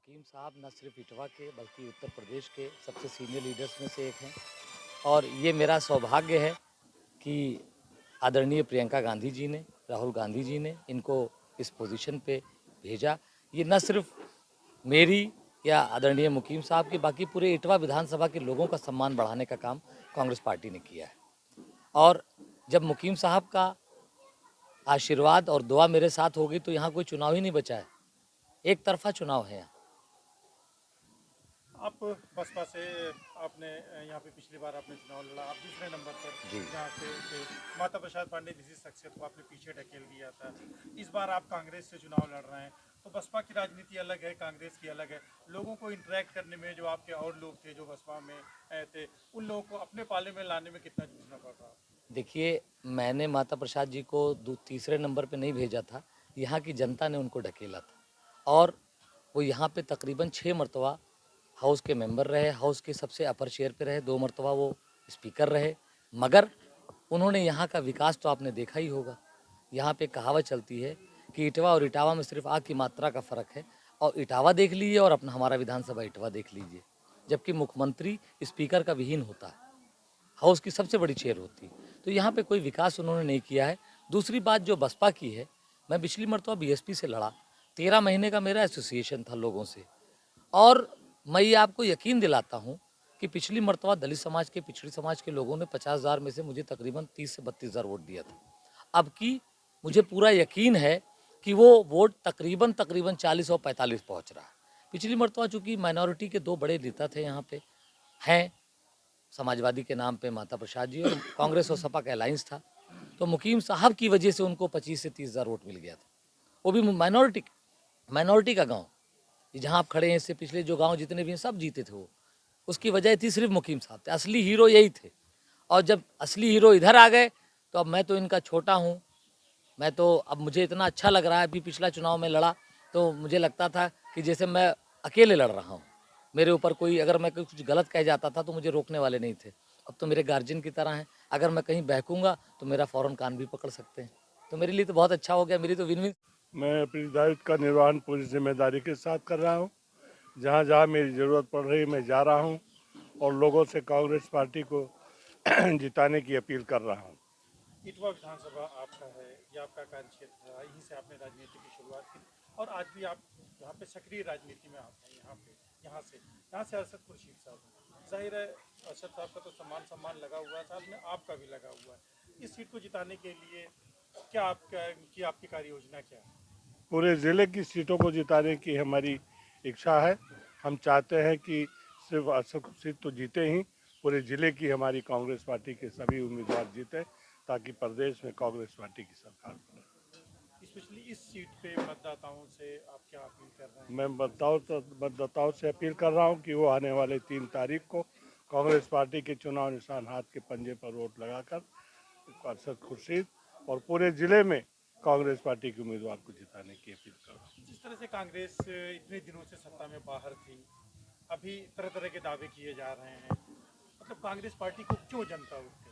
मुकीम साहब न सिर्फ इटवा के बल्कि उत्तर प्रदेश के सबसे सीनियर लीडर्स में से एक हैं और ये मेरा सौभाग्य है कि आदरणीय प्रियंका गांधी जी ने, राहुल गांधी जी ने इनको इस पोजीशन पे भेजा। ये न सिर्फ मेरी या आदरणीय मुकीम साहब की, बाकी पूरे इटवा विधानसभा के लोगों का सम्मान बढ़ाने का काम कांग्रेस पार्टी ने किया है। और जब मुकीम साहब का आशीर्वाद और दुआ मेरे साथ होगी तो यहाँ कोई चुनाव ही नहीं बचा है, एक तरफा चुनाव है यहाँ। आप बसपा से आपने यहाँ पे पिछली बार आपने चुनाव लड़ा, आप दूसरे नंबर पर जी। यहाँ से थे। माता प्रसाद पांडे जैसी शख्सियत को आपने पीछे ढकेल दिया था। इस बार आप कांग्रेस से चुनाव लड़ रहे हैं, तो बसपा की राजनीति अलग है, कांग्रेस की अलग है। लोगों को इंटरेक्ट करने में जो आपके और लोग थे जो बसपा में थे, उन लोगों को अपने पाले में लाने में कितना जूझना पड़ रहा? देखिए, मैंने माता प्रसाद जी को तीसरे नंबर पे नहीं भेजा था, यहाँ की जनता ने उनको ढकेला था और वो यहाँ पे तकरीबन 6 मरतबा हाउस के मेंबर रहे, हाउस के सबसे अपर चेयर पे रहे, 2 मरतबा वो स्पीकर रहे। मगर उन्होंने यहाँ का विकास तो आपने देखा ही होगा। यहाँ पे कहावत चलती है कि इटवा और इटावा में सिर्फ आग की मात्रा का फ़र्क है, और इटावा देख लीजिए और अपना हमारा विधानसभा इटवा देख लीजिए, जबकि मुख्यमंत्री स्पीकर का विहीन होता है, हाउस की सबसे बड़ी चेयर होती है। तो यहाँ पे कोई विकास उन्होंने नहीं किया है। दूसरी बात जो बसपा की है, मैं पिछली मरतबा बीएसपी से लड़ा, 13 महीने का मेरा एसोसिएशन था लोगों से, और मैं ये आपको यकीन दिलाता हूँ कि पिछली मरतबा दलित समाज के, पिछड़ी समाज के लोगों ने 50,000 में से मुझे तकरीबन 30 से 32,000 वोट दिया था। अब की मुझे पूरा यकीन है कि वो वोट तकरीबन 40 और 45 पहुँच रहा है। पिछली मरतबा चूँकि माइनॉरिटी के 2 बड़े नेता थे यहाँ पे, हैं समाजवादी के नाम पे माता प्रसाद जी, और कांग्रेस और सपा का अलायंस था, तो मुकीम साहब की वजह से उनको 25 से 30,000 वोट मिल गया था। वो भी माइनॉरिटी का गांव, जहां आप खड़े हैं, इससे पिछले जो गांव जितने भी हैं सब जीते थे वो। उसकी वजह थी सिर्फ मुकीम साहब थे, असली हीरो यही थे। और जब असली हीरो इधर आ गए तो अब मैं तो इनका छोटा हूँ, मैं तो अब मुझे इतना अच्छा लग रहा है। अभी पिछला चुनाव में लड़ा तो मुझे लगता था कि जैसे मैं अकेले लड़ रहा हूँ, मेरे ऊपर कोई अगर मैं कुछ गलत कह जाता था तो मुझे रोकने वाले नहीं थे। अब तो मेरे गार्जियन की तरह हैं, अगर मैं कहीं बहकूँगा तो मेरा फ़ौरन कान भी पकड़ सकते हैं। तो मेरे लिए तो बहुत अच्छा हो गया, मेरी तो विन विन। मैं अपनी दायित्व का निर्वहन पूरी जिम्मेदारी के साथ कर रहा हूँ। जहाँ जहाँ मेरी ज़रूरत पड़ रही है मैं जा रहा हूँ और लोगों से कांग्रेस पार्टी को जिताने की अपील कर रहा हूँ। इटवा विधानसभा आपका है, ये आपका कार्य क्षेत्र है, यहीं से आपने राजनीति की शुरुआत की और आज भी आप यहाँ पे सक्रिय राजनीति में आप हैं। यहाँ से अरशद खुर्शीद साहब हैं। जाहिर है अरशद साहब का तो सम्मान लगा हुआ है, साथ में आपका भी लगा हुआ है। इस सीट को जिताने के लिए क्या आपकी कार्य योजना क्या है? पूरे ज़िले की सीटों को जिताने की हमारी इच्छा है। हम चाहते हैं कि सिर्फ असद सीट तो जीते ही, पूरे ज़िले की हमारी कांग्रेस पार्टी के सभी उम्मीदवार जीते, ताकि प्रदेश में कांग्रेस पार्टी की सरकार बने। स्पेशली इस सीट पे मतदाताओं से आप क्या अपील कर रहे हैं? मैं मतदाताओं से अपील कर रहा हूं कि वो आने वाले 3 तारीख को कांग्रेस पार्टी के चुनाव निशान हाथ के पंजे पर वोट लगाकर अरशद खुर्शीद और पूरे जिले में कांग्रेस पार्टी के उम्मीदवार को जिताने की अपील कर रहा हूं। जिस तरह से कांग्रेस इतने दिनों से सत्ता में बाहर थी, अभी तरह तरह के दावे किए जा रहे हैं, मतलब कांग्रेस पार्टी को क्यों जनता उठे?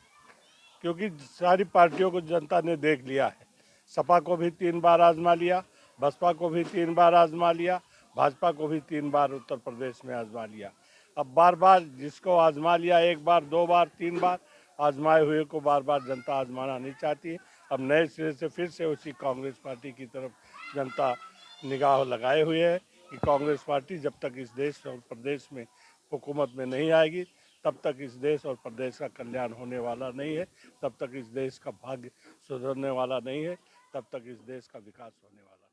क्योंकि सारी पार्टियों को जनता ने देख लिया है। सपा को भी 3 बार आजमा लिया, बसपा को भी 3 बार आजमा लिया, भाजपा को भी 3 बार उत्तर प्रदेश में आजमा लिया। अब बार बार जिसको आजमा लिया, 1 बार 2 बार 3 बार आजमाए हुए को बार बार जनता आजमाना नहीं चाहती है। अब नए सिरे से फिर से उसी कांग्रेस पार्टी की तरफ जनता निगाह लगाए हुए है कि कांग्रेस पार्टी जब तक इस देश और प्रदेश में हुकूमत में नहीं आएगी, तब तक इस देश और प्रदेश का कल्याण होने वाला नहीं है, तब तक इस देश का भाग्य सुधरने वाला नहीं है, तब तक इस देश का विकास होने वाला